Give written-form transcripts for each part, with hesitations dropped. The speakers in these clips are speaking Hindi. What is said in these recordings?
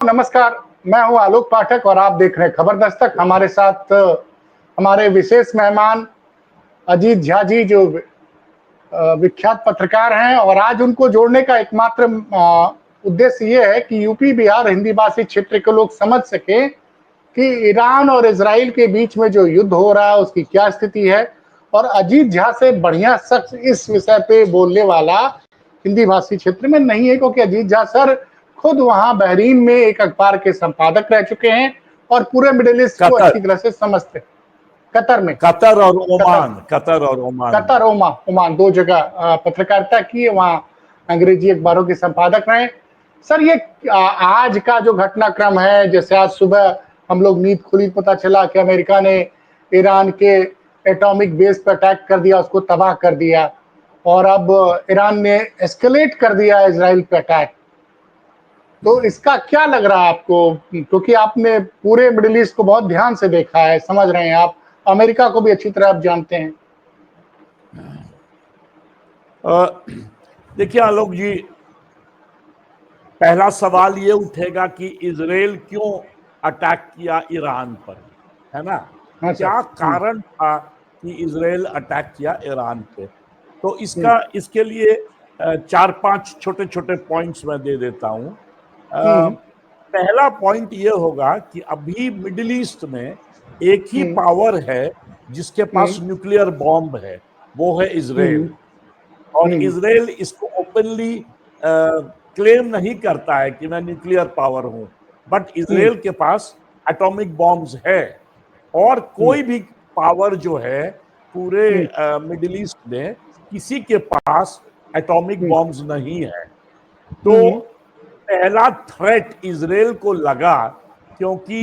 नमस्कार, मैं हूं आलोक पाठक और आप देख रहे हैं खबर दस्तक। हमारे साथ हमारे विशेष मेहमान अजीत झा जी, जो विख्यात पत्रकार हैं, और आज उनको जोड़ने का एकमात्र उद्देश्य ये है कि यूपी बिहार हिंदी भाषी क्षेत्र के लोग समझ सकें कि ईरान और इजराइल के बीच में जो युद्ध हो रहा है उसकी क्या स्थिति है। और अजीत झा से बढ़िया शख्स इस विषय पे बोलने वाला हिंदी भाषी क्षेत्र में नहीं है, क्योंकि अजीत झा सर खुद वहां बहरीन में एक अखबार के संपादक रह चुके हैं और पूरे मिडिल ईस्ट को कतर अच्छी तरह से समझते हैं। कतर में, कतर और ओमान, कतर और ओमान, कतर ओमान दो जगह पत्रकारिता की है, वहां अंग्रेजी अखबारों के संपादक रहे। सर, ये आज का जो घटनाक्रम है, जैसे आज सुबह हम लोग नींद खुली पता चला कि अमेरिका ने ईरान के एटॉमिक बेस पर अटैक कर दिया, उसको तबाह कर दिया, और अब ईरान ने एस्केलेट कर दिया इजराइल पे अटैक। तो इसका क्या लग रहा है आपको, क्योंकि आपने पूरे मिडिल ईस्ट को बहुत ध्यान से देखा है, समझ रहे हैं आप, अमेरिका को भी अच्छी तरह आप जानते हैं। देखिए आलोक जी, पहला सवाल ये उठेगा कि इजराइल क्यों अटैक किया ईरान पर, है ना? हाँ सर। क्या कारण था कि इजराइल अटैक किया ईरान पे? तो इसके लिए चार पांच छोटे छोटे पॉइंट्स मैं दे देता हूं। पहला पॉइंट ये होगा कि अभी मिडिल ईस्ट में एक ही पावर है जिसके पास न्यूक्लियर बॉम्ब है, वो है इजराइल। और इजराइल इसको ओपनली क्लेम नहीं करता है कि मैं न्यूक्लियर पावर हूं, बट इजराइल के पास एटॉमिक बॉम्ब्स है। और कोई भी पावर जो है पूरे मिडिल ईस्ट में, किसी के पास एटॉमिक बॉम्ब्स नहीं है। तो पहला थ्रेट इजराइल को लगा, क्योंकि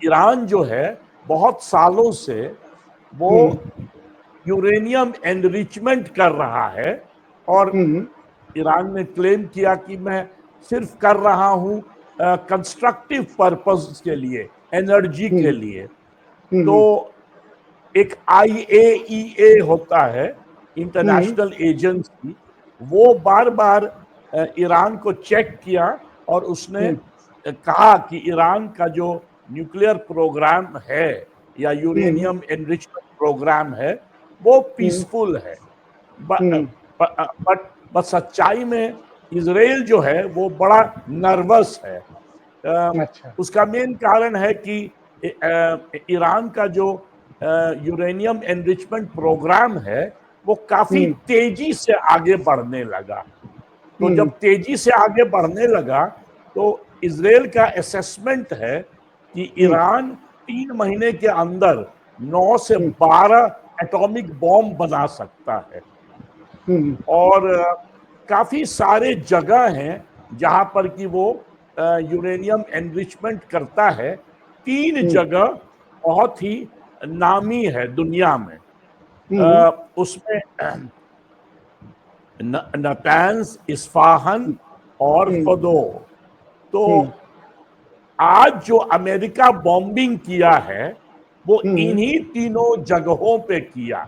ईरान जो है बहुत सालों से वो यूरेनियम एनरिचमेंट कर रहा है, और ईरान ने क्लेम किया कि मैं सिर्फ कर रहा हूं कंस्ट्रक्टिव पर्पस के लिए, एनर्जी के लिए। तो एक IAEA होता है, इंटरनेशनल एजेंसी, वो बार बार ईरान को चेक किया और उसने कहा कि ईरान का जो न्यूक्लियर प्रोग्राम है या यूरेनियम एनरिचमेंट प्रोग्राम है वो पीसफुल है। बट सच्चाई में इजराइल जो है वो बड़ा नर्वस है। अच्छा। उसका मेन कारण है कि ईरान का जो यूरेनियम एनरिचमेंट प्रोग्राम है वो काफी तेजी से आगे बढ़ने लगा। तो जब तेजी से आगे बढ़ने लगा तो इजराइल का असेसमेंट है कि ईरान 3 महीने के अंदर 9 से 12 एटॉमिक बॉम्ब बना सकता है। और काफी सारे जगह हैं जहां पर कि वो यूरेनियम एनरिचमेंट करता है। 3 जगह बहुत ही नामी है दुनिया में। उसमें नतान्स, इस्फाहान और फदो। तो आज जो अमेरिका बॉम्बिंग किया है वो इन्हीं तीनों जगहों पे किया।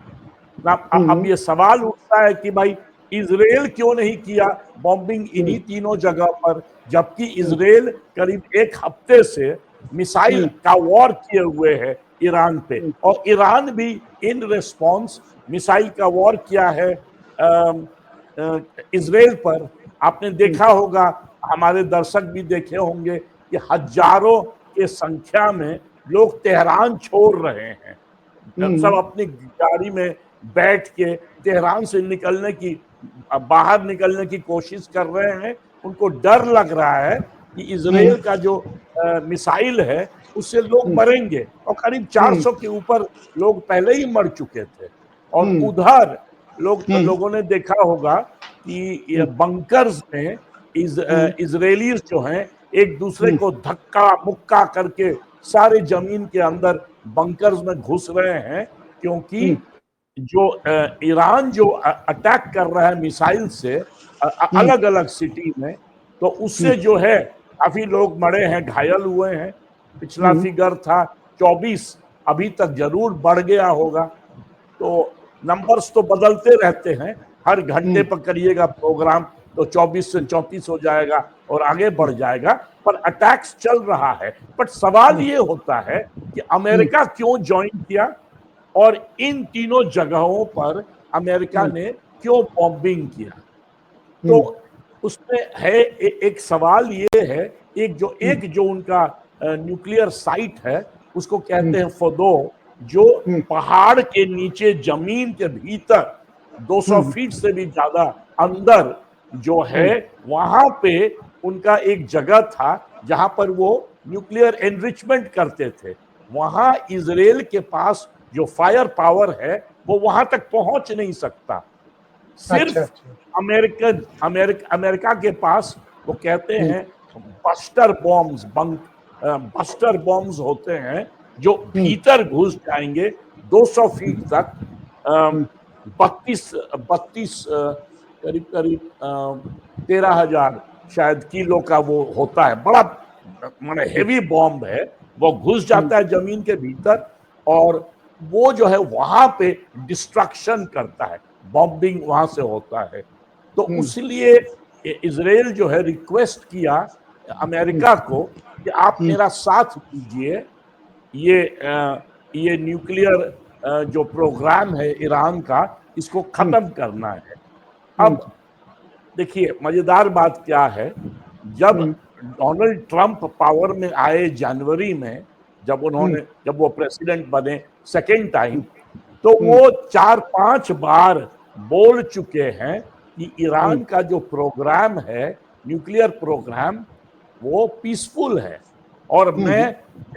अब ये सवाल उठता है कि भाई इजराइल क्यों नहीं किया बॉम्बिंग इन्हीं तीनों जगह पर, जबकि इजराइल करीब 1 हफ्ते से मिसाइल का वॉर किए हुए है ईरान पे, और ईरान भी इन रिस्पॉन्स मिसाइल का वॉर किया है इजराइल पर। आपने देखा होगा, हमारे दर्शक भी देखे होंगे कि हजारों के संख्या में लोग तेहरान छोड़ रहे हैं। सब अपनी गाड़ी में बैठ के तेहरान से निकलने की, बाहर निकलने की कोशिश कर रहे हैं। उनको डर लग रहा है कि इजराइल का जो मिसाइल है उससे लोग मरेंगे, और करीब 400 के ऊपर लोग पहले ही मर चुके थे। और उधर लोगों ने देखा होगा कि ये बंकर्स में इजरायलीज जो हैं एक दूसरे को धक्का मुक्का करके सारे जमीन के अंदर बंकर्स में घुस रहे हैं, क्योंकि जो ईरान जो अटैक कर रहा है मिसाइल से अलग अलग सिटी में, तो उससे जो है काफी लोग मरे हैं, घायल हुए हैं। पिछला फिगर था 24, अभी तक जरूर बढ़ गया होगा। तो नंबर्स तो बदलते रहते हैं, हर घंटे पर करिएगा प्रोग्राम तो 24 से 34 हो जाएगा और आगे बढ़ जाएगा, पर अटैक्स चल रहा है। बट सवाल ये होता है कि अमेरिका क्यों ज्वाइन किया और इन तीनों जगहों पर अमेरिका ने क्यों बॉम्बिंग किया। तो उसमें है एक सवाल ये है, एक जो उनका न्यूक्लियर साइट है उसको कहते हैं फदो, जो पहाड़ के नीचे जमीन के भीतर 200 फीट से भी ज्यादा अंदर जो है, वहां पे उनका एक जगह था जहां पर वो न्यूक्लियर एनरिचमेंट करते थे। वहां इजराइल के पास जो फायर पावर है वो वहां तक पहुंच नहीं सकता। अच्छा, सिर्फ अमेरिका के पास वो कहते हैं बस्टर बॉम्ब्स होते हैं जो भीतर घुस जाएंगे 200 फीट तक। 32 करीब करीब 13,000 शायद किलो का वो होता है, बड़ा माने हेवी बॉम्ब है। वो घुस जाता है जमीन के भीतर और वो जो है वहां पे डिस्ट्रक्शन करता है, बॉम्बिंग वहां से होता है। तो इसलिए इजराइल जो है रिक्वेस्ट किया अमेरिका को कि आप मेरा साथ दीजिए, ये न्यूक्लियर जो प्रोग्राम है ईरान का, इसको खत्म करना है। अब देखिए मजेदार बात क्या है, जब डोनाल्ड ट्रंप पावर में आए जनवरी में, जब वो प्रेसिडेंट बने सेकेंड टाइम, तो वो 4-5 बार बोल चुके हैं कि ईरान का जो प्रोग्राम है, न्यूक्लियर प्रोग्राम, वो पीसफुल है और मैं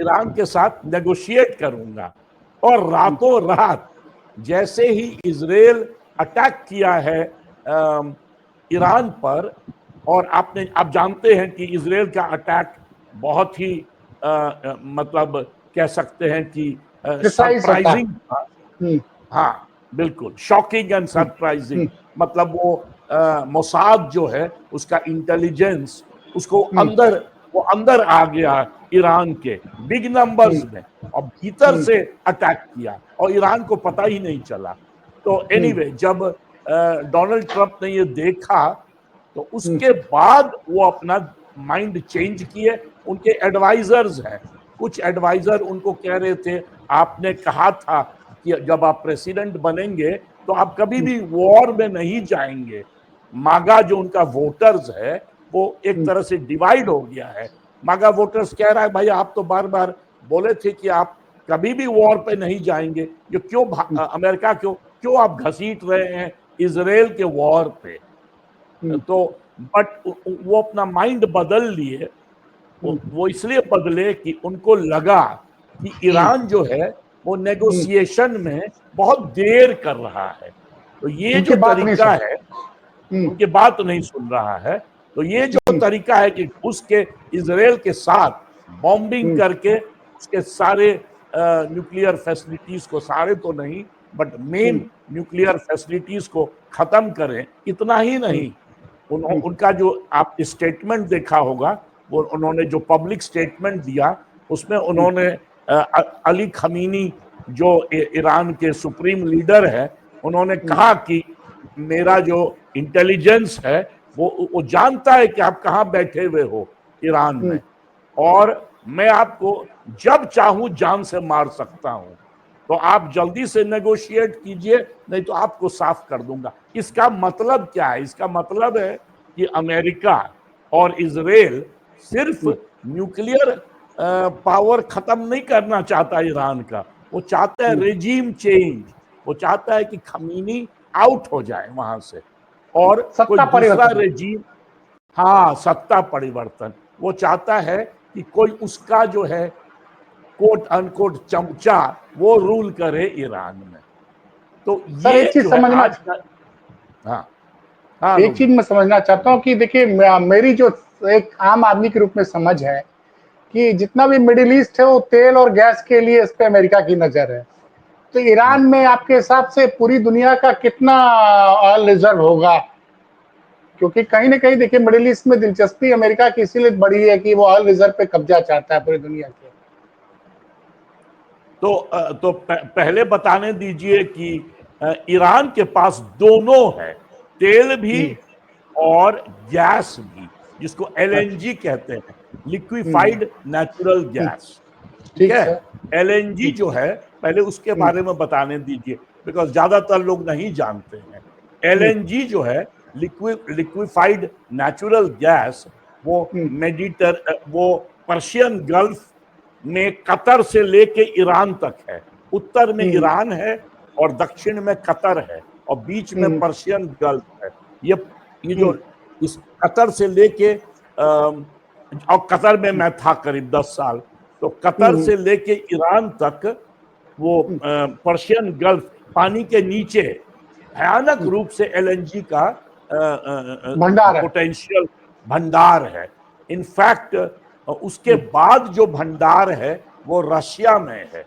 ईरान के साथ नेगोशिएट करूंगा। और रातों रात जैसे ही इजराइल अटैक किया है ईरान पर, और आप जानते हैं कि इजराइल का अटैक बहुत ही मतलब कह सकते हैं कि सरप्राइजिंग था। हाँ बिल्कुल, शॉकिंग एंड सरप्राइजिंग। मतलब वो मोसाद जो है उसका इंटेलिजेंस उसको वो अंदर आ गया ईरान के बिग नंबर्स में और भीतर से अटैक किया और ईरान को पता ही नहीं चला। तो एनीवे जब डोनाल्ड ट्रंप ने ये देखा तो उसके बाद वो अपना माइंड चेंज किए। उनके एडवाइजर्स हैं, कुछ एडवाइजर उनको कह रहे थे आपने कहा था कि जब आप प्रेसिडेंट बनेंगे तो आप कभी भी वॉर में नहीं जाएंगे। मागा जो उनका वोटर्स है वो एक तरह से डिवाइड हो गया है। मागा वोटर्स कह रहा है भाई आप तो बार बार बोले थे कि आप कभी भी वॉर पे नहीं जाएंगे, जो क्यों अमेरिका क्यों आप घसीट रहे हैं इजराइल के वॉर पे। तो बट वो अपना माइंड बदल लिए। वो इसलिए बदले कि उनको लगा कि ईरान जो है वो नेगोशिएशन में बहुत देर कर रहा है। तो ये जो तरीका है, उनकी बात नहीं सुन रहा है, तो ये जो तरीका है कि घुस के इजराइल के साथ बॉम्बिंग करके उसके सारे न्यूक्लियर फैसिलिटीज को, सारे तो नहीं बट मेन न्यूक्लियर फैसिलिटीज को खत्म करें। इतना ही नहीं, उनका जो आप स्टेटमेंट देखा होगा, वो उन्होंने जो पब्लिक स्टेटमेंट दिया उसमें उन्होंने अली खमीनी जो ईरान के सुप्रीम लीडर है, उन्होंने कहा कि मेरा जो इंटेलिजेंस है वो जानता है कि आप कहां बैठे हुए हो ईरान में, और मैं आपको जब चाहूं जान से मार सकता हूं। तो आप जल्दी से नेगोशिएट कीजिए, नहीं तो आपको साफ कर दूंगा। इसका मतलब क्या है? इसका मतलब है कि अमेरिका और इजराइल सिर्फ न्यूक्लियर पावर खत्म नहीं करना चाहता ईरान का, वो चाहता है रेजीम चेंज। वो चाहता है कि खमीनी आउट हो जाए वहां से और कोई दूसरा रेजीम, हाँ सत्ता परिवर्तन। वो चाहता है कि कोई उसका जो है कोट अनकोट चमचा वो रूल करे ईरान में। तो ये एक चीज जो है समझना, आज का, हाँ एक चीज मैं समझना चाहता हूँ कि देखिए मेरी जो एक आम आदमी के रूप में समझ है कि जितना भी मिडिल ईस्ट है वो तेल और गैस के लिए इस पे अमेरिका की नजर है। तो ईरान में आपके हिसाब से पूरी दुनिया का कितना ऑयल रिजर्व होगा? क्योंकि कहीं ना कहीं देखिए मिडिल ईस्ट में दिलचस्पी अमेरिका की इसीलिए बढ़ी है कि वो ऑयल रिजर्व पे कब्जा चाहता है पूरी दुनिया के। तो पहले बताने दीजिए कि ईरान के पास दोनों है, तेल भी और गैस भी, जिसको एलएनजी कहते हैं, लिक्विफाइड नेचुरल गैस। ठीक ठीक है, सर। एलएनजी जो है, पहले उसके बारे में बताने दीजिए, बिकॉज ज्यादातर लोग नहीं जानते हैं। एलएनजी जो है, लिक्विफाइड नेचुरल गैस, वो पर्शियन गल्फ में कतर से लेके ईरान तक है। उत्तर में ईरान है और दक्षिण में कतर है और बीच में पर्शियन गल्फ है। ये जो इस कतर से लेके और कतर में मैं था करीब 10 साल, तो कतर से लेके ईरान तक वो पर्शियन गल्फ पानी के नीचे भयानक रूप से एलएनजी का भंडार है। पोटेंशियल भंडार है। इनफैक्ट उसके बाद जो भंडार है वो रशिया में है।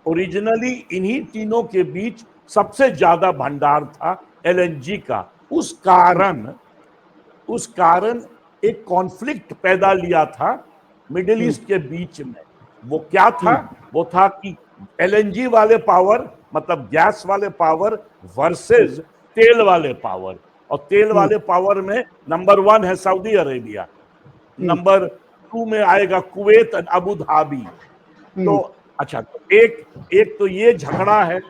ओरिजिनली इन्हीं तीनों के बीच सबसे ज्यादा भंडार था एलएनजी का। उस कारण एक कॉन्फ्लिक्ट पैदा लिया था मिडिल ईस्ट के बीच में। वो क्या था? वो था कि एलएनजी वाले पावर, मतलब गैस वाले पावर वर्सेस तेल वाले पावर। और तेल वाले पावर में नंबर 1 है सऊदी अरेबिया, नंबर 2 में आएगा कुवैत और अबू धाबी। तो अच्छा, तो एक तो ये झगड़ा है,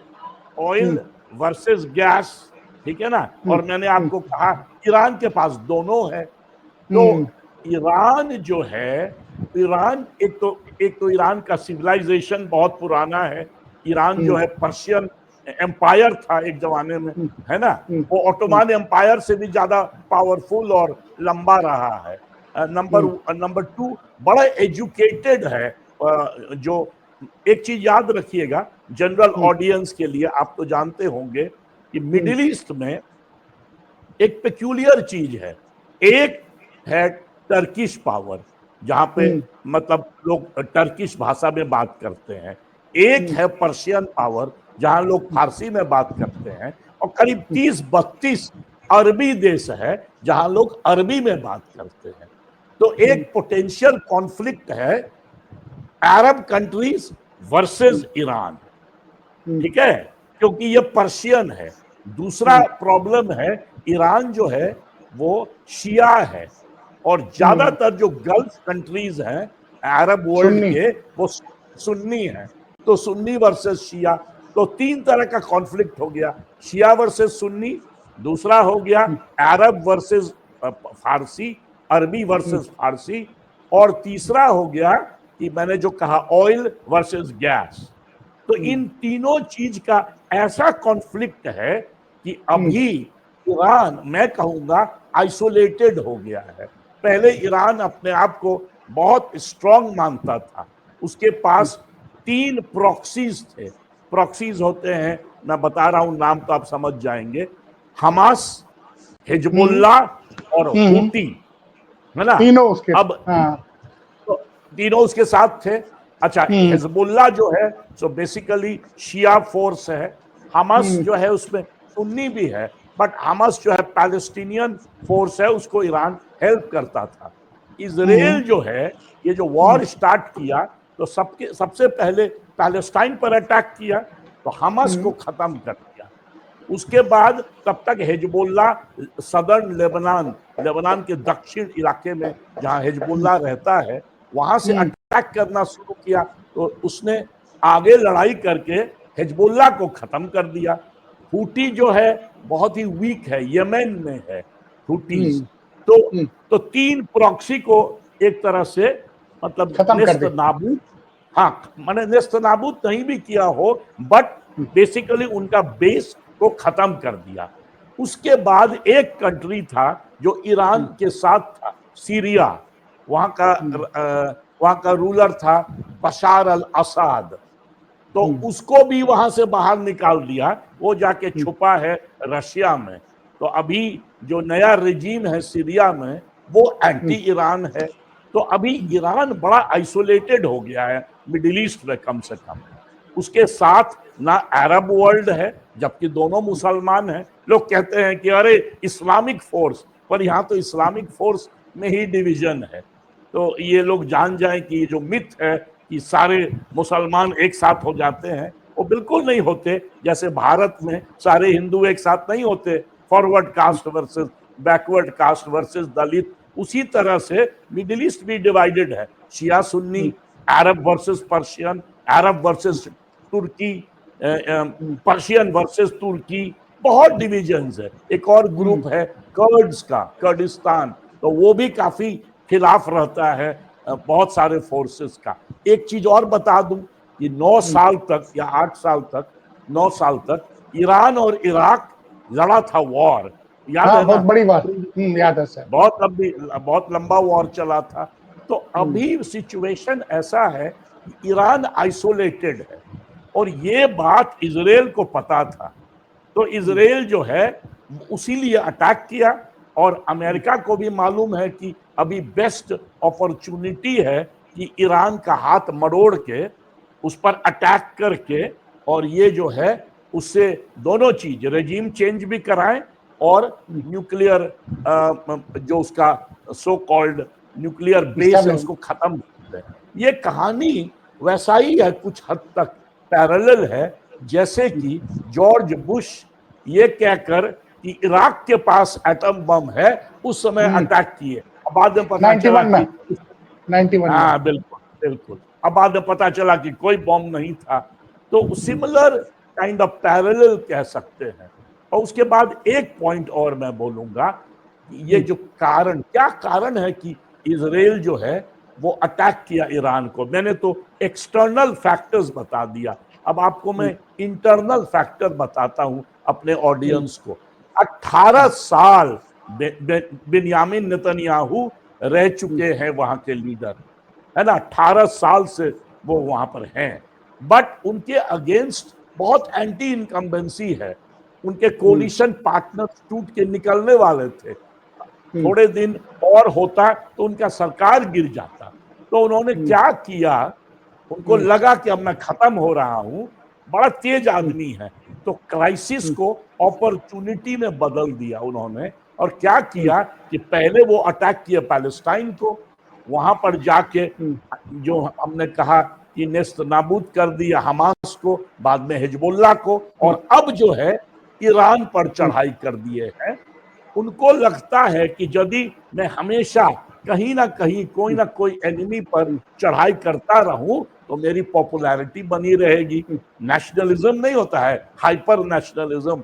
ऑयल वर्सेस गैस, ठीक है ना। और मैंने आपको कहा ईरान के पास दोनों है। तो ईरान जो है, ईरान एक तो ईरान का सिविलाइजेशन बहुत पुराना है। ईरान जो है पर्शियन एम्पायर था एक जमाने में, है ना। वो ऑटोमान एम्पायर से भी ज्यादा पावरफुल और लंबा रहा है। नंबर 2 बड़ा एजुकेटेड है। जो एक चीज याद रखिएगा जनरल ऑडियंस के लिए, आप तो जानते होंगे कि मिडिल ईस्ट में एक पेक्यूलियर चीज है। एक है टर्किश पावर, जहां पे मतलब लोग टर्किश भाषा में बात करते हैं। एक है पर्शियन पावर, जहां लोग फारसी में बात करते हैं। और करीब 30-32 अरबी देश है, जहां लोग अरबी में बात करते हैं। तो एक पोटेंशियल कॉन्फ्लिक्ट है अरब कंट्रीज वर्सेस ईरान, ठीक है, क्योंकि ये पर्शियन है। दूसरा प्रॉब्लम है, ईरान जो है वो शिया है और ज्यादातर जो गल्फ कंट्रीज हैं अरब वर्ल्ड के, वो सुन्नी है। तो सुन्नी वर्सेस शिया, तो 3 तरह का कॉन्फ्लिक्ट हो गया, शिया वर्सेस सुन्नी। दूसरा हो गया अरब वर्सेस फारसी, अरबी वर्सेस फारसी। और तीसरा हो गया कि मैंने जो कहा ऑयल वर्सेस गैस। तो इन तीनों चीज का ऐसा कॉन्फ्लिक्ट है कि अभी ईरान, मैं कहूंगा, आइसोलेटेड हो गया है। पहले ईरान अपने आप को बहुत स्ट्रांग मानता था। उसके पास 3 प्रॉक्सीज थे। प्रॉक्सीज होते हैं, मैं बता रहा हूं नाम तो आप समझ जाएंगे, हमास, हिजबुल्लाह और हूती, है ना। तीनों उसके। अब तो तीनों उसके साथ थे। अच्छा, हिजबुल्लाह जो है सो बेसिकली शिया फोर्स है। हमास जो है उसमें सुन्नी भी है, बट हमास जो है पैलेस्टीनियन फोर्स है, उसको ईरान हेल्प करता था। इजराइल जो है, ये जो वॉर स्टार्ट किया तो सबसे पहले पैलेस्टाइन पर अटैक किया, तो हमास को खत्म कर दिया। उसके बाद तब तक हिजबुल्लाह सदर्न लेबनान के दक्षिण इलाके में जहां हिजबुल्लाह रहता है, वहां से अटैक करना शुरू किया। तो उसने आगे लड़ाई करके हिजबुल्लाह को खत्म कर दिया। हूटी जो है बहुत ही वीक है, यमन में है हूटीज। तो 3 प्रॉक्सी को एक तरह से मतलब खत्म कर नेस्त दे। नाबूद, हाँ मैंने नेस्त नाबूद नहीं भी किया हो, बट बेसिकली उनका बेस को खत्म कर दिया। उसके बाद एक कंट्री था जो ईरान के साथ था, सीरिया। वहां का रूलर था बशार अल असद। तो उसको भी वहां से बाहर निकाल दिया, वो जाके छुपा है रशिया में। तो अभी जो नया रिजीम है सीरिया में, वो एंटी ईरान है। तो अभी ईरान बड़ा आइसोलेटेड हो गया है मिडिल ईस्ट में, कम से कम। उसके साथ ना अरब वर्ल्ड है, जबकि दोनों मुसलमान हैं। लोग कहते हैं कि अरे इस्लामिक फोर्स, पर यहाँ तो इस्लामिक फोर्स में ही डिवीजन है। तो ये लोग जान जाएं कि ये जो मिथ है कि सारे मुसलमान एक साथ हो जाते हैं, वो बिल्कुल नहीं होते। जैसे भारत में सारे हिंदू एक साथ नहीं होते, forward caste versus backward caste versus Dalit, उसी तरह से मिडिल ईस्ट भी डिवाइडेड है, शिया सुन्नी, Arab versus Persian, Arab versus तुर्की, पर्शियन वर्सेस तुर्की, बहुत डिविजन्स है। एक और ग्रुप है कर्ड्स का, कर्डिस्तान, तो वो भी काफी खिलाफ रहता है बहुत सारे फोर्सेस का। एक चीज और बता दूं कि 9 साल तक या 8 साल तक, 9 साल तक ईरान और इराक लड़ा था वॉर, याद हाँ, है बहुत ना? बड़ी बात। याद है सर। बहुत लंबा वॉर चला था। तो अभी सिचुएशन ऐसा है कि ईरान आइसोलेटेड है और ये बात इजराइल को पता था, तो इजराइल जो है उसी लिए अटैक किया। और अमेरिका को भी मालूम है कि अभी बेस्ट अपॉर्चुनिटी है कि ईरान का हाथ मरोड़ के उस पर अटैक करके, और ये जो है उससे दोनों चीज, रेजिम चेंज भी कराएं और न्यूक्लियर जो उसका सो कॉल्ड न्यूक्लियर बेस है उसको खत्म कर दें। ये कहानी वैसा ही है, कुछ हद तक पैरेलल है, जैसे कि जॉर्ज बुश ये कहकर कि इराक के पास एटम बम है उस समय अटैक किए, अब बाद में पता चला 91 में, कि 91 में। हाँ बिल्कुल बिल्कुल, अब बाद में पता चला कि कोई बॉम्ब नहीं था। तो सिमिलर काइंड ऑफ पैरेलल कह सकते हैं। और उसके बाद एक पॉइंट और मैं बोलूंगा कि ये जो कारण, क्या कारण है कि इजराइल जो है वो अटैक किया ईरान को। मैंने तो एक्सटर्नल फैक्टर्स बता दिया, अब आपको मैं इंटरनल फैक्टर बताता हूं अपने ऑडियंस को। 18 साल बिन्यामिन नेतन्याहू रह चुके हैं वहां के लीडर, है ना, 18 साल से वो वहां पर हैं, बट उनके अगेंस्ट बहुत एंटी इनकम्बेंसी है। उनके कोलिशन पार्टनर्स टूट के निकलने वाले थे, थोड़े दिन और होता तो उनका सरकार गिर जाता। तो उन्होंने क्या किया, उनको लगा कि अब मैं खत्म हो रहा हूं, बड़ा तेज आदमी है, तो क्राइसिस को अपॉर्चुनिटी में बदल दिया उन्होंने। और क्या किया कि पहले वो अटैक किया पैलेस्टाइन को, वहां पर जाके जो हमने कहा कि नेस्त नाबूद कर दिया हमास को, बाद में हिजबुल्ला को, और अब जो है ईरान पर चढ़ाई कर दिए हैं। उनको लगता है कि यदि मैं हमेशा कहीं ना कहीं कोई ना कोई एनिमी पर चढ़ाई करता रहूं तो मेरी पॉपुलैरिटी बनी रहेगी। नेशनलिज्म नहीं होता है, हाइपर नेशनलिज्म।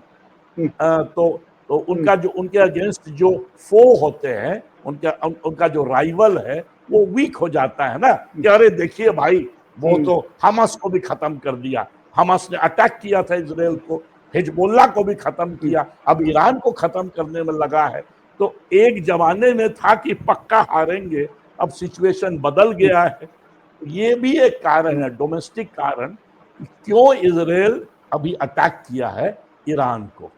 तो उनका जो, उनके अगेंस्ट जो फो होते हैं, उनका जो राइवल है वो वीक हो जाता है ना, कि अरे देखिए भाई वो तो हमास को भी खत्म कर दिया, हमास ने अटैक किया था इजराइल को, हिजबुल्ला को भी खत्म किया, अब ईरान को खत्म करने में लगा है। तो एक जमाने में था कि पक्का हारेंगे, अब सिचुएशन बदल गया है। ये भी एक कारण है, डोमेस्टिक कारण, क्यों इजराइल अभी अटैक किया है ईरान को।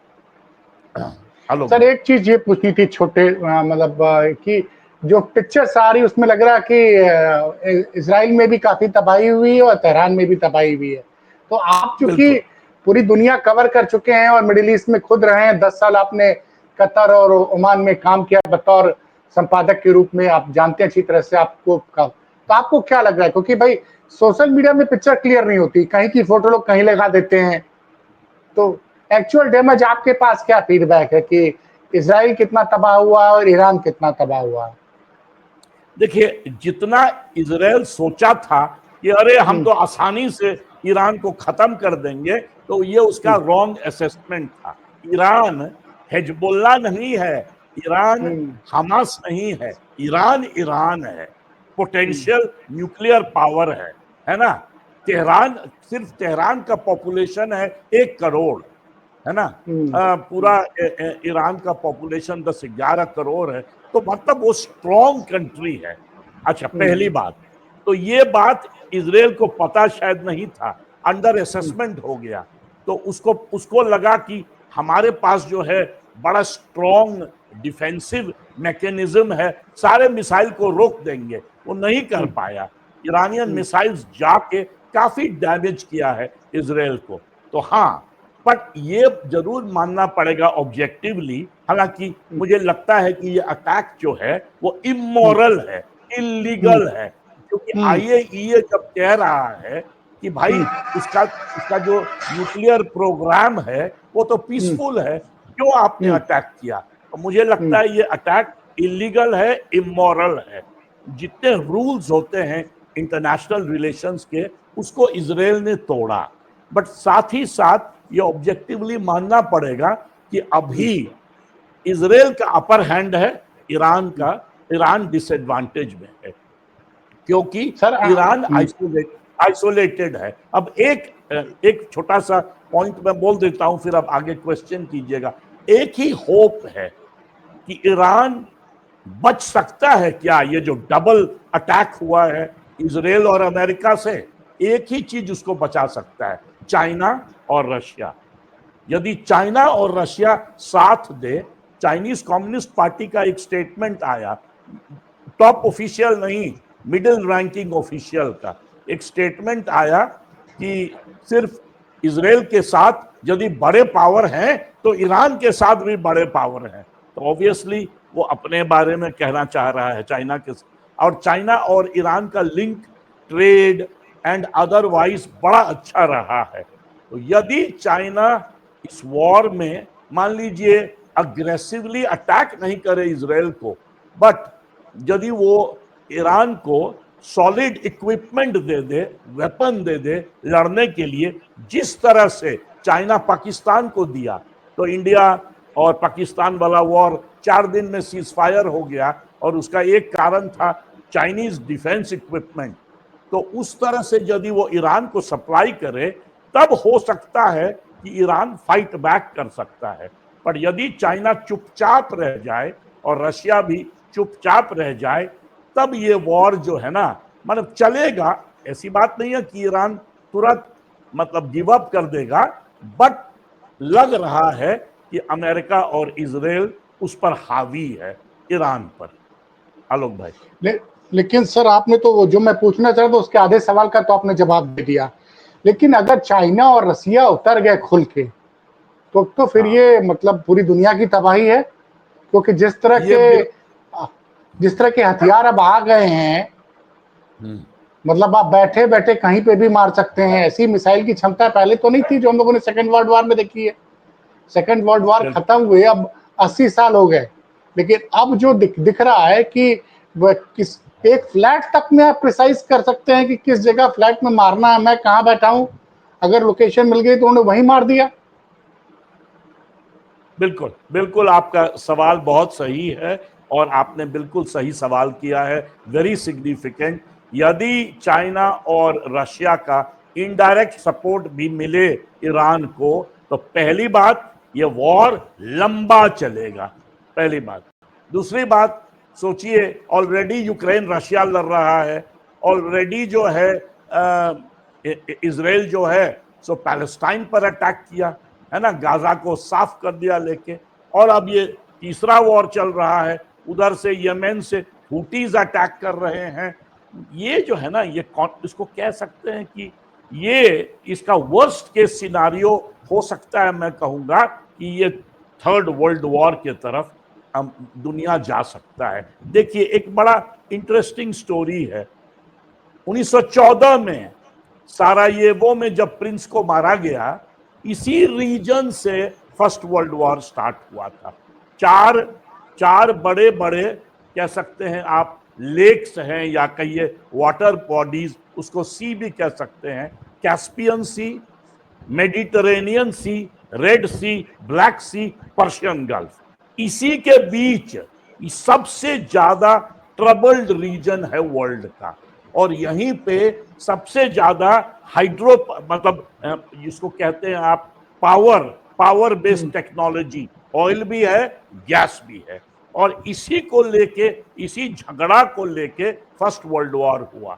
हेलो सर एक चीज ये पूछनी थी छोटे मतलब कि जो पिक्चर्स आ रही उसमें लग रहा है कि इजराइल में भी काफी तबाही हुई है और तेहरान में भी तबाही हुई है। तो आप चूंकि बिल्कुल पूरी दुनिया कवर कर चुके हैं और मिडिल ईस्ट में खुद रहे हैं, 10 साल आपने कतर और ओमान में काम किया बतौर संपादक के रूप में, आप जानते हैं अच्छी तरह से आपको तो आपको क्या लग रहा है, क्योंकि भाई सोशल मीडिया में पिक्चर क्लियर नहीं होती, कहीं की फोटो लोग कहीं लगा देते हैं, तो एक्चुअल डैमेज आपके पास क्या फीडबैक है कि इजराइल कितना तबाह हुआ और ईरान कितना तबाह हुआ? देखिए, जितना इजराइल सोचा था कि अरे हम तो आसानी से ईरान को खत्म कर देंगे, तो ये उसका रॉन्ग असेसमेंट था। ईरान हिजबुल्ला नहीं है, ईरान हमास नहीं है, ईरान ईरान है, पोटेंशियल न्यूक्लियर पावर है ना। तेहरान, सिर्फ तेहरान का पॉपुलेशन है 1 करोड़, है ना। पूरा ईरान का पॉपुलेशन 10-11 करोड़ है, तो मतलब वो स्ट्रॉन्ग कंट्री है। अच्छा, पहली बात तो ये बात इजराइल को पता शायद नहीं था, अंडर असेसमेंट हो गया। तो उसको उसको लगा कि हमारे पास जो है बड़ा स्ट्रॉन्ग डिफेंसिव मैकेनिज्म है, सारे मिसाइल को रोक देंगे, वो नहीं कर पाया। ईरानियन मिसाइल्स जाके काफी डैमेज किया है इजराइल को। तो हाँ, बट ये जरूर मानना पड़ेगा ऑब्जेक्टिवली, हालांकि मुझे लगता है कि ये अटैक जो है वो इमोरल है, इलीगल है, क्योंकि आईएईए जब कह रहा है कि भाई उसका उसका जो न्यूक्लियर प्रोग्राम है वो तो पीसफुल है, क्यों आपने अटैक किया। तो मुझे लगता है ये अटैक इलीगल है, इमोरल है। जितने रूल्स होते हैं इंटरनेशनल रिलेशंस के, उसको इजराइल ने तोड़ा। बट साथ ही साथ ये ऑब्जेक्टिवली मानना पड़ेगा कि अभी इजराइल का अपर हैंड है, ईरान डिसएडवांटेज में है, क्योंकि सर ईरान आइसोलेटेड है। अब एक छोटा सा पॉइंट मैं बोल देता हूं, फिर आप आगे क्वेश्चन कीजिएगा। एक ही होप है कि ईरान बच सकता है क्या, ये जो डबल अटैक हुआ है इजराइल और अमेरिका से, एक ही चीज उसको बचा सकता है, चाइना और रशिया। यदि चाइना और रशिया साथ दे, चाइनीज कम्युनिस्ट पार्टी का एक स्टेटमेंट आया, टॉप ऑफिशियल नहीं, मिडिल रैंकिंग ऑफिशियल का एक स्टेटमेंट आया कि सिर्फ इजराइल के साथ यदि बड़े पावर हैं तो ईरान के साथ भी बड़े पावर हैं। तो ऑब्वियसली वो अपने बारे में कहना चाह रहा है चाइना के, और चाइना और ईरान का लिंक ट्रेड एंड अदरवाइज बड़ा अच्छा रहा है। तो यदि चाइना इस वॉर में मान लीजिए अग्रेसिवली अटैक नहीं करे इजराइल को, बट यदि वो ईरान को सॉलिड इक्विपमेंट दे दे, वेपन दे दे लड़ने के लिए, जिस तरह से चाइना पाकिस्तान को दिया, तो इंडिया और पाकिस्तान वाला वॉर 4 दिन में सीज फायर हो गया, और उसका एक कारण था चाइनीज डिफेंस इक्विपमेंट। तो उस तरह से यदि वो ईरान को सप्लाई करे, तब हो सकता है कि ईरान फाइट बैक कर सकता है। पर यदि चाइना चुपचाप रह जाए और रशिया भी चुपचाप रह जाए, तब ये वॉर जो है ना, मतलब चलेगा। ऐसी बात नहीं है कि ईरान तुरंत मतलब गिव अप कर देगा, बट लग रहा है कि अमेरिका और इजराइल उस पर हावी है, ईरान पर। आलोक भाई। लेकिन सर आपने तो वो जो मैं पूछना चाह रहा था उसके आधे सवाल का तो आपने जवाब दे दिया। लेकिन अगर चाइना और रसिया उतर गए खुल के, तो फिर ये मतलब पूरी दुनिया की तबाही है, क्योंकि जिस तरह के हथियार अब आ गए हैं, मतलब आप बैठे बैठे कहीं पे भी मार सकते हैं। ऐसी मिसाइल की क्षमता पहले तो नहीं थी जो हम लोगों ने सेकेंड वर्ल्ड वॉर में देखी है। सेकेंड वर्ल्ड वॉर खत्म हुए अब 80 साल हो गए, लेकिन अब जो दिख रहा है कि किस एक फ्लैट तक में आप प्रिसाइज कर सकते हैं कि किस जगह फ्लैट में मारना है, मैं कहां बैठा हूं, अगर लोकेशन मिल गई तो उन्होंने वहीं मार दिया। बिल्कुल बिल्कुल, आपका सवाल बहुत सही है और आपने बिल्कुल सही सवाल किया है, वेरी सिग्निफिकेंट। यदि चाइना और रशिया का इनडायरेक्ट सपोर्ट भी मिले ईरान को, तो पहली बात ये वॉर लंबा चलेगा, पहली बात। दूसरी बात, सोचिए ऑलरेडी यूक्रेन रशिया लड़ रहा है, ऑलरेडी जो है इजराइल जो है सो पैलेस्टाइन पर अटैक किया है ना, गाजा को साफ कर दिया लेके, और अब ये तीसरा वॉर चल रहा है, उधर से यमन से हुटीज अटैक कर रहे हैं। ये जो है ना, ये इसको कह सकते हैं कि ये इसका वर्स्ट केस सिनारियो हो सकता है। मैं कहूंगा कि ये थर्ड वर्ल्ड वॉर के तरफ हम दुनिया जा सकता है। देखिए एक बड़ा इंटरेस्टिंग स्टोरी है। 1914 में सारायेवो में जब प्रिंस को मारा गया, इसी रीजन से फर्स्ट वर्ल्ड वॉर स्टार्ट हुआ था। चार बड़े बड़े कह सकते हैं आप लेक्स हैं, या कहिए वाटर बॉडीज, उसको सी भी कह सकते हैं, कैस्पियन सी, मेडिटरेनियन सी, रेड सी, ब्लैक सी, पर्शियन गल्फ, इसी के बीच सबसे ज्यादा ट्रबल्ड रीजन है वर्ल्ड का, और यहीं पे सबसे ज्यादा हाइड्रो मतलब जिसको कहते हैं आप पावर बेस्ड टेक्नोलॉजी, ऑयल भी है, गैस भी है, और इसी को लेके, इसी झगड़ा को लेके फर्स्ट वर्ल्ड वॉर हुआ।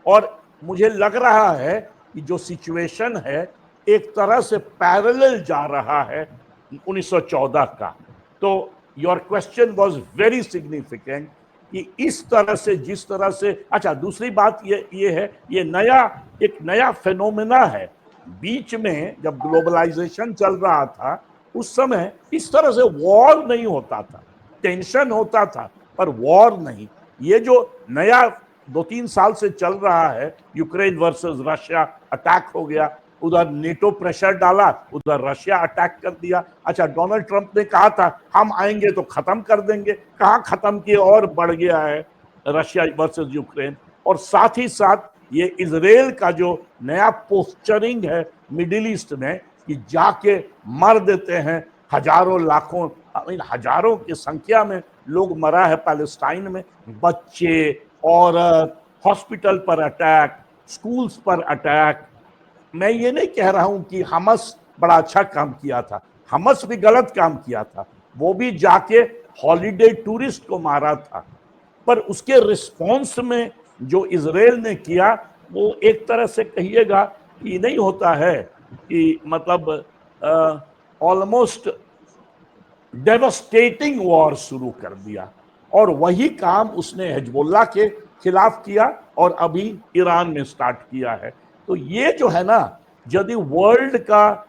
और मुझे लग रहा है कि जो सिचुएशन है एक तरह से पैरेलल जा रहा है 1914 का। तो your question was very significant कि इस तरह से, जिस तरह से, अच्छा दूसरी बात ये है, ये एक नया फेनोमेना है। बीच में जब ग्लोबलाइजेशन चल रहा था, उस समय इस तरह से वॉर नहीं होता था, टेंशन होता था पर वॉर नहीं। ये जो नया 2-3 साल से चल रहा है, यूक्रेन वर्सेस रशिया अटैक हो गया, उधर नेटो प्रेशर डाला, उधर रशिया अटैक कर दिया। अच्छा, डोनाल्ड ट्रंप ने कहा था हम आएंगे तो खत्म कर देंगे, कहाँ खत्म किए, और बढ़ गया है रशिया वर्सेस यूक्रेन। और साथ ही साथ ये इजराइल का जो नया पोस्चरिंग है मिडिल ईस्ट में कि जाके मर देते हैं हजारों लाखों, हजारों की संख्या में लोग मरा है पैलेस्टाइन में, बच्चे, औरत, हॉस्पिटल पर अटैक, स्कूल्स पर अटैक। मैं ये नहीं कह रहा हूं कि हमस बड़ा अच्छा काम किया था, हमस भी गलत काम किया था, वो भी जाके हॉलीडे टूरिस्ट को मारा था। पर उसके रिस्पॉन्स में जो इजराइल ने किया वो एक तरह से कहिएगा कि नहीं होता है कि मतलब ऑलमोस्ट डेवस्टेटिंग वॉर शुरू कर दिया। और वही काम उसने हिजबुल्लाह के खिलाफ किया और अभी ईरान में स्टार्ट किया है। तो ये जो है ना, यदि वर्ल्ड का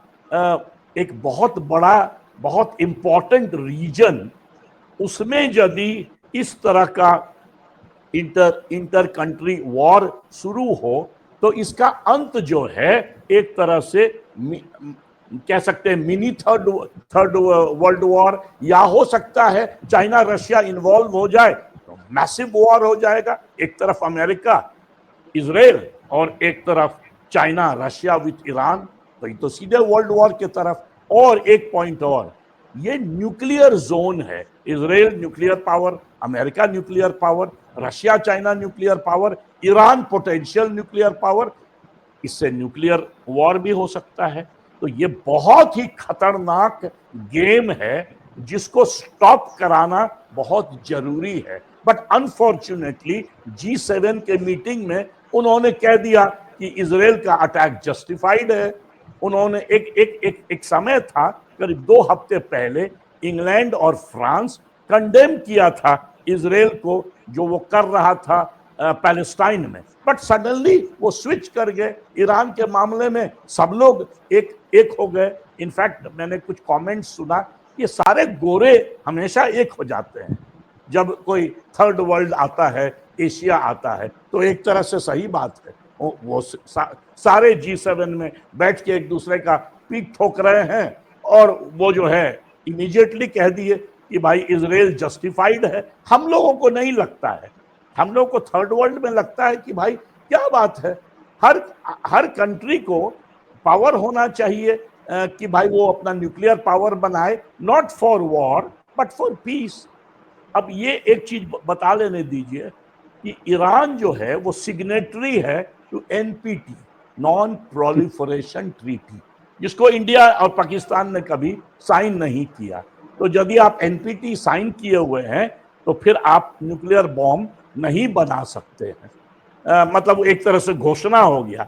एक बहुत बड़ा, बहुत इंपॉर्टेंट रीजन, उसमें यदि इस तरह का इंटर कंट्री वॉर शुरू हो तो इसका अंत जो है एक तरह से कह सकते हैं मिनी थर्ड वर्ल्ड वॉर, या हो सकता है चाइना रशिया इन्वॉल्व हो जाए तो मैसिव वॉर हो जाएगा। एक तरफ अमेरिका इजराइल और एक तरफ चाइना रशिया विथ ईरान, तो ये तो सीधे वर्ल्ड वॉर की तरफ। और एक पॉइंट और, ये न्यूक्लियर जोन है, Israel nuclear power, America nuclear power, Russia China nuclear power, Iran potential nuclear power, इससे न्यूक्लियर वॉर भी हो सकता है। तो ये बहुत ही खतरनाक गेम है जिसको स्टॉप कराना बहुत जरूरी है। बट अनफॉर्चुनेटली G7 के मीटिंग में उन्होंने कह दिया कि इजराइल का अटैक जस्टिफाइड है। उन्होंने एक समय था करीब 2 हफ्ते पहले इंग्लैंड और फ्रांस कंडेम किया था इजराइल को जो वो कर रहा था पैलेस्टाइन में, बट सडनली वो स्विच कर गए। ईरान के मामले में सब लोग एक हो गए। इनफैक्ट मैंने कुछ कमेंट्स सुना, ये सारे गोरे हमेशा एक हो जाते हैं जब कोई थर्ड वर्ल्ड आता है, एशिया आता है, तो एक तरह से सही बात है। वो सारे G7 में बैठ के एक दूसरे का पीठ ठोक रहे हैं और वो जो है इमीडिएटली कह दिए कि भाई इजराइल जस्टिफाइड है। हम लोगों को नहीं लगता है, हम लोग को थर्ड वर्ल्ड में लगता है कि भाई क्या बात है, हर कंट्री को पावर होना चाहिए कि भाई वो अपना न्यूक्लियर पावर बनाए, not for war but for piece. अब ये एक चीज बता लेने दीजिए कि ईरान जो है वो सिग्नेटरी है to NPT, non proliferation treaty, जिसको इंडिया और पाकिस्तान ने कभी साइन नहीं किया। तो यदि आप NPT साइन किए हुए हैं तो फिर आप न्यूक्लियर बॉम्ब नहीं बना सकते हैं। मतलब एक तरह से घोषणा हो गया।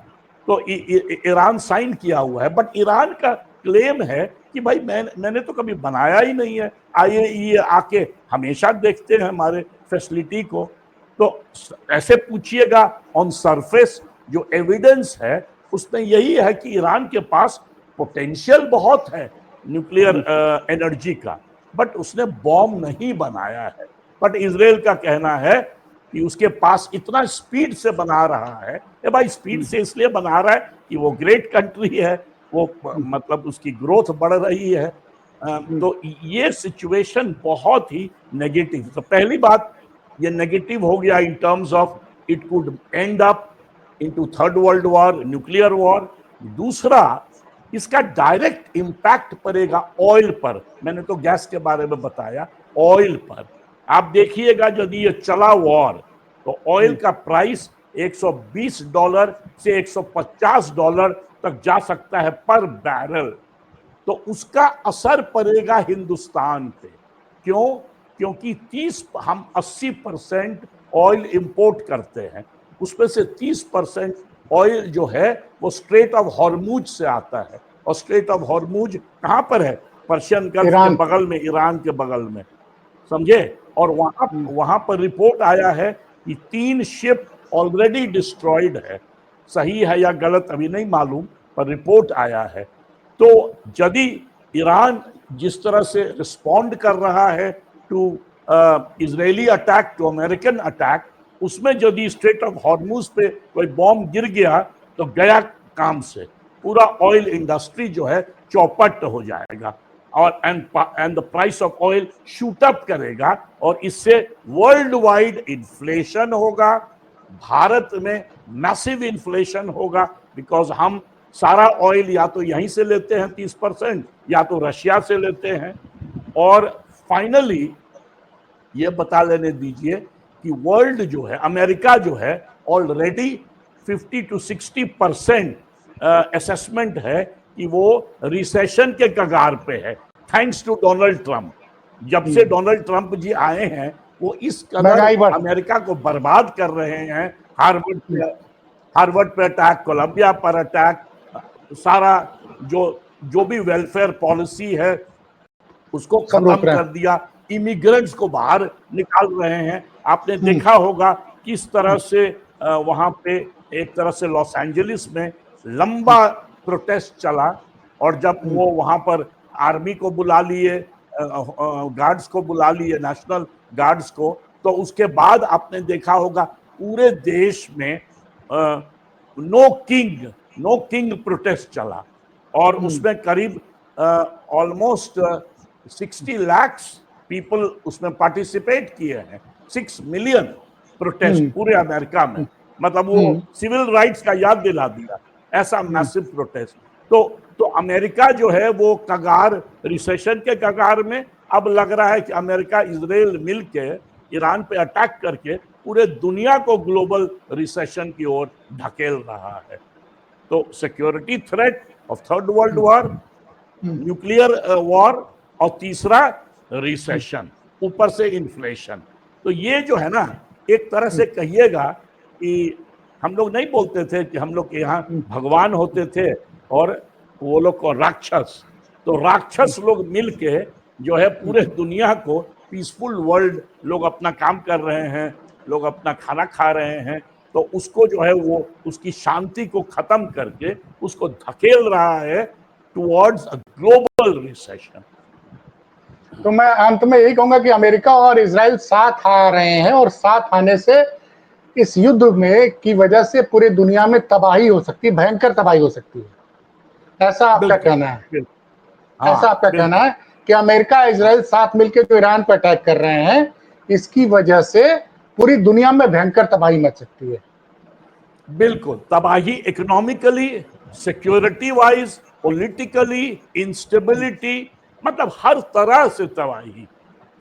तो ईरान साइन किया हुआ है, बट ईरान का क्लेम है कि भाई मैंने तो कभी बनाया ही नहीं है, IAEA आके हमेशा देखते हैं हमारे फैसिलिटी को। तो ऐसे पूछिएगा, ऑन सरफेस जो एविडेंस है उसमें यही है कि ईरान के पास पोटेंशियल बहुत है न्यूक्लियर एनर्जी का, बट उसने बॉम्ब नहीं बनाया है। बट इजराइल का कहना है कि उसके पास इतना स्पीड से बना रहा है। भाई स्पीड से इसलिए बना रहा है कि वो ग्रेट कंट्री है, वो मतलब उसकी ग्रोथ बढ़ रही है। तो ये सिचुएशन बहुत ही नेगेटिव। तो पहली बात ये नेगेटिव हो गया in terms of it could and up into third world war, nuclear war. दूसरा, इसका डायरेक्ट इंपैक्ट पड़ेगा ऑयल पर। मैंने तो गैस के बारे में बताया, ऑयल पर आप देखिएगा यदि ये चला वॉर तो ऑयल का प्राइस $120 से $150 तक जा सकता है पर बैरल। तो उसका असर पड़ेगा हिंदुस्तान पे। क्यों? क्योंकि हम 80% ऑयल इंपोर्ट करते हैं, उसमें से 30% ऑयल जो है वो स्ट्रेट ऑफ हॉर्मुज से आता है। और स्ट्रेट ऑफ हॉर्मुज कहाँ पर है? पर्शियन गल्फ के बगल में, ईरान के बगल में, समझे। और वहां पर रिपोर्ट आया है कि 3 शिप ऑलरेडी डिस्ट्रॉयड है। सही है या गलत अभी नहीं मालूम, पर रिपोर्ट आया है। तो यदि ईरान जिस तरह से रिस्पॉन्ड कर रहा है to Israeli attack, to American attack, उसमें यदि स्ट्रेट ऑफ हॉर्मुज पे कोई बॉम्ब गिर गया तो गया काम से। पूरा ऑयल इंडस्ट्री जो है चौपट हो जाएगा और and the price of oil shoot up करेगा और इससे वर्ल्ड वाइड इन्फ्लेशन होगा। भारत में मैसिव इन्फ्लेशन होगा बिकॉज हम सारा ऑयल या तो यहीं से लेते हैं 30% या तो रशिया से लेते हैं। और फाइनली ये बता लेने दीजिए कि वर्ल्ड जो है, अमेरिका जो है, ऑलरेडी 50 to 60% असेसमेंट है कि वो रिसेशन के कगार पे है, थैंक्स टू डोनाल्ड ट्रंप। जब से डोनाल्ड ट्रंप जी आए हैं वो इस कदर अमेरिका को बर्बाद कर रहे हैं, हार्वर्ड पे अटैक, कोलंबिया पर अटैक, सारा जो भी वेलफेयर पॉलिसी है उसको खत्म कर दिया, इमिग्रेंट्स को बाहर निकाल रहे हैं। आपने देखा होगा किस तरह से वहां पे एक तरह से लॉस एंजलिस में लंबा प्रोटेस्ट चला और जब वो वहां पर आर्मी को बुला लिए, गार्ड्स को बुला लिए, नेशनल गार्ड्स को, तो उसके बाद आपने देखा होगा पूरे देश में नो किंग प्रोटेस्ट चला और उसमें करीब ऑलमोस्ट 60 लाख पीपल उसमें पार्टिसिपेट किए हैं। 6 मिलियन प्रोटेस्ट पूरे अमेरिका में, मतलब वो सिविल राइट्स का याद दिला दिया, ऐसा मैसिव प्रोटेस्ट। तो अमेरिका जो है वो कगार, रिसेशन के कगार में। अब लग रहा है कि अमेरिका इजराइल मिलके ईरान पे अटैक करके पूरे दुनिया को ग्लोबल रिसेशन की ओर ढकेल रहा है। तो security threat of third world war, nuclear war और तीसरा रिसेशन, ऊपर से इन्फ्लेशन। तो ये जो है ना, एक तरह से कहिएगा कि हम लोग नहीं बोलते थे कि हम लोग के यहाँ भगवान होते थे और वो लोग को राक्षस, तो राक्षस लोग मिलके जो है पूरे दुनिया को पीसफुल वर्ल्ड, लोग अपना काम कर रहे हैं, लोग अपना खाना खा रहे हैं, तो उसको जो है वो उसकी शांति को खत्म करके उसको धकेल रहा है टुवर्ड्स अ ग्लोबल रिसेशन। तो मैं अंत में यही कहूंगा कि अमेरिका और इजराइल साथ आ रहे हैं और साथ आने से इस युद्ध में की वजह से पूरी दुनिया में तबाही हो सकती है, भयंकर तबाही हो सकती है। ऐसा आपका कहना है? ऐसा आपका कहना है कि अमेरिका इजराइल साथ मिलकर जो ईरान पर अटैक कर रहे हैं, इसकी वजह से पूरी दुनिया में भयंकर तबाही मच सकती है? बिल्कुल, तबाही economically, security wise, politically, instability, मतलब हर तरह से तबाही।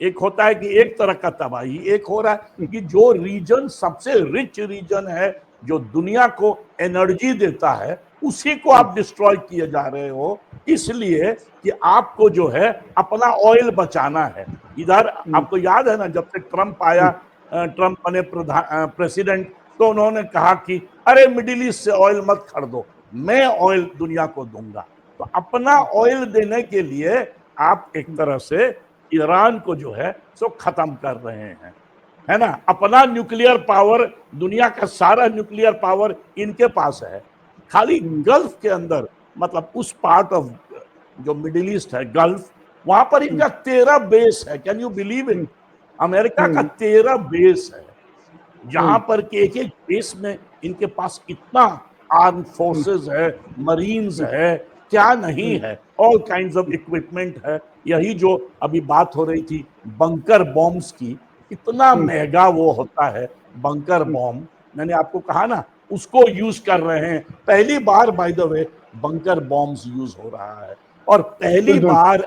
एक होता है कि एक तरह का तबाही, एक हो रहा है कि जो रीजन सबसे रिच रीजन है, जो दुनिया को एनर्जी देता है, उसी को आप डिस्ट्रॉय किए जा रहे हो, इसलिए कि आपको जो है अपना ऑयल बचाना है। इधर आपको याद है ना, जब से ट्रंप आया, ट्रंप बने प्रेसिडेंट, तो उन्होंने कहा कि अरे मिडिल ईस्ट से ऑयल मत खरीदो, मैं ऑयल दुनिया को दूंगा। तो अपना ऑयल देने के लिए आप एक तरह से ईरान को जो है सो खत्म कर रहे हैं, है ना। अपना न्यूक्लियर पावर, दुनिया का सारा न्यूक्लियर पावर इनके पास है, खाली गल्फ के अंदर, मतलब उस पार्ट ऑफ जो मिडिल ईस्ट है, गल्फ, वहां पर इनका 13 बेस है। Can you believe it? America का 13 बेस है, जहां पर कि एक एक बेस में इनके पास इतना आर्म फोर्सेस है, मरीन्स है, क्या नहीं है, ऑल काइंड्स ऑफ इक्विपमेंट है। यही जो अभी बात हो रही थी बंकर बॉम्ब्स की, इतना महंगा वो होता है बंकर बॉम्ब, मैंने आपको कहा ना, उसको यूज कर रहे हैं। पहली बार by the way bunker bombs use हो रहा है, और पहली बार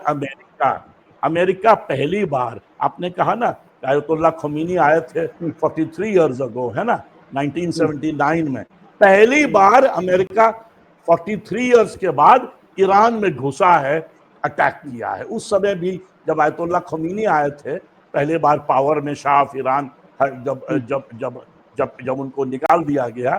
अमेरिका पहली बार, आपने कहा ना आयतुल्लाह खोमेनी आए थे 43 इयर्स अगो, है ना, 1979 में। पहली बार अमेरिका 43 इयर्स के बाद ईरान में घुसा है, अटैक किया है। उस समय भी जब आयतुल्लाह खोमेनी आए थे पहले बार पावर में, शाह ऑफ ईरान जब जब जब जब जब उनको निकाल दिया गया,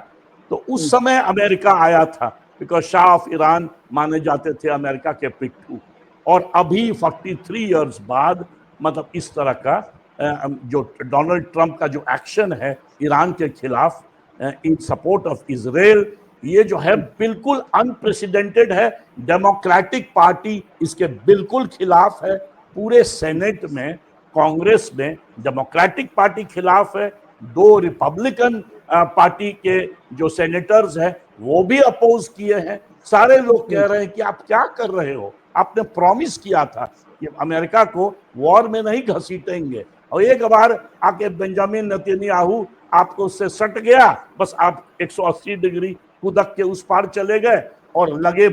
तो उस समय अमेरिका आया था, बिकॉज शाह ऑफ ईरान माने जाते थे अमेरिका के पिट्ठू। और अभी 43 इयर्स बाद, मतलब इस तरह का जो डोनाल्ड ट्रंप का जो एक्शन है ईरान के खिलाफ इन सपोर्ट ऑफ इजराइल, ये जो है बिल्कुल अनप्रेसिडेंटेड है। डेमोक्रेटिक पार्टी इसके बिल्कुल खिलाफ है, पूरे सेनेट में, कांग्रेस में डेमोक्रेटिक पार्टी खिलाफ है, 2 रिपब्लिकन पार्टी के जो सेनेटर्स हैं वो भी अपोज किए हैं, सारे लोग कह रहे हैं कि आप क्या कर रहे हो, आपने प्रॉमिस किया था कि अमेरिका को वॉर में नहीं घसीटेंगे, और एक बार आके बेंजामिन नेतन्याहू आपको उससे सट गया, बस आप 180 डिग्री कूदक के उस पार चले गए और लगे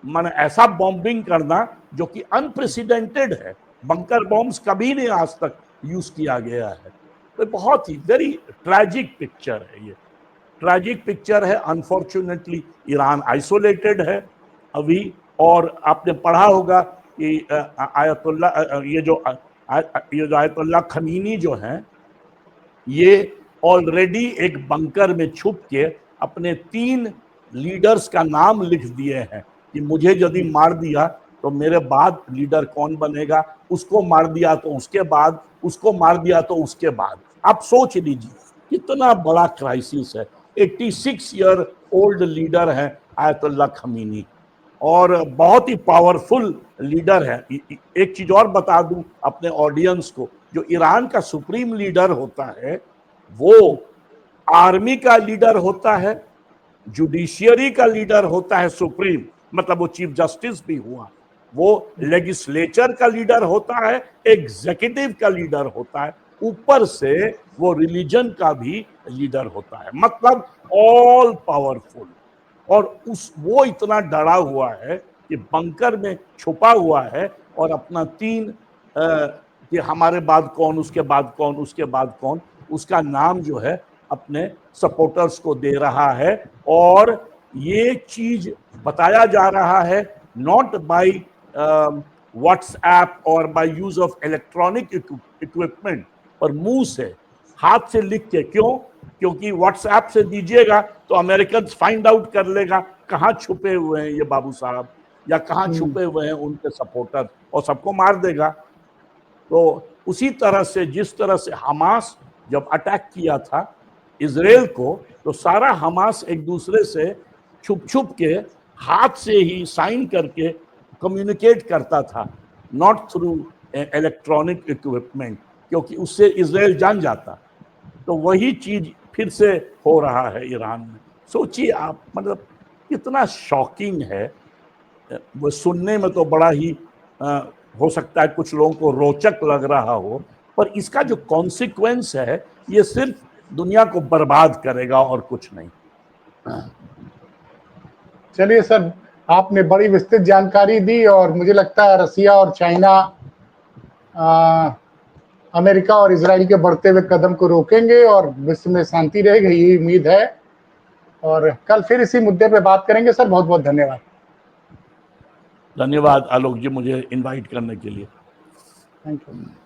मन ऐसा बॉम्बिंग करना जो कि अनप्रेसिडेंटेड है। बंकर बॉम्ब्स कभी नहीं आज तक यूज किया गया है। तो बहुत ही वेरी ट्रैजिक पिक्चर है, ये ट्रैजिक पिक्चर है। अनफॉर्चुनेटली ईरान आइसोलेटेड है अभी, और आपने पढ़ा होगा कि आयतुल्ला ये जो आयतुल्ला खमीनी जो हैं, ये ऑलरेडी एक बंकर में छुप के अपने 3 लीडर्स का नाम लिख दिए हैं कि मुझे यदि मार दिया तो मेरे बाद लीडर कौन बनेगा, उसको मार दिया तो उसके बाद, उसको मार दिया तो उसके बाद। आप सोच लीजिए कितना बड़ा क्राइसिस है। 86 ईयर ओल्ड लीडर है आयतुल्ला खमीनी, और बहुत ही पावरफुल लीडर है। एक चीज और बता दूं अपने ऑडियंस को, जो ईरान का सुप्रीम लीडर होता है वो आर्मी का लीडर होता है, जुडिशियरी का लीडर होता है सुप्रीम, मतलब वो चीफ जस्टिस भी हुआ, वो लेजिस्लेचर का लीडर होता है, एग्जीक्यूटिव का लीडर होता है, ऊपर से वो रिलीजन का भी लीडर होता है, मतलब ऑल पावरफुल। और वो इतना डरा हुआ है कि बंकर में छुपा हुआ है और अपना 3 कि हमारे बाद कौन, उसके बाद कौन, उसके बाद कौन, उसका नाम जो है अपने सपोर्टर्स को दे रहा है। और ये चीज बताया जा रहा है नॉट बाय व्हाट्सएप और by use of electronic equipment, पर मुंह से, हाथ से लिख के। क्यों? क्योंकि व्हाट्सएप से दीजिएगा तो अमेरिकन फाइंड आउट कर लेगा कहाँ छुपे हुए हैं ये बाबू साहब, या कहाँ छुपे हुए हैं उनके सपोर्टर, और सबको मार देगा। तो उसी तरह से, जिस तरह से हमास जब अटैक किया था इजराइल को, तो सारा हमास एक दूसरे से छुप छुप के हाथ से ही साइन करके कम्युनिकेट करता था, नॉट थ्रू इलेक्ट्रॉनिक इक्विपमेंट, क्योंकि उससे इजराइल जान जाता। तो वही चीज फिर से हो रहा है ईरान में। सोचिए आप, मतलब कितना शॉकिंग है। वो सुनने में तो बड़ा ही हो सकता है कुछ लोगों को रोचक लग रहा हो, पर इसका जो कॉन्सिक्वेंस है ये सिर्फ दुनिया को बर्बाद करेगा और कुछ नहीं। चलिए सर, आपने बड़ी विस्तृत जानकारी दी, और मुझे लगता है रसिया और चाइना अमेरिका और इजराइल के बढ़ते हुए कदम को रोकेंगे और विश्व में शांति रहेगी, यही उम्मीद है। और कल फिर इसी मुद्दे पे बात करेंगे सर। बहुत बहुत धन्यवाद। धन्यवाद आलोक जी, मुझे इनवाइट करने के लिए। Thank you.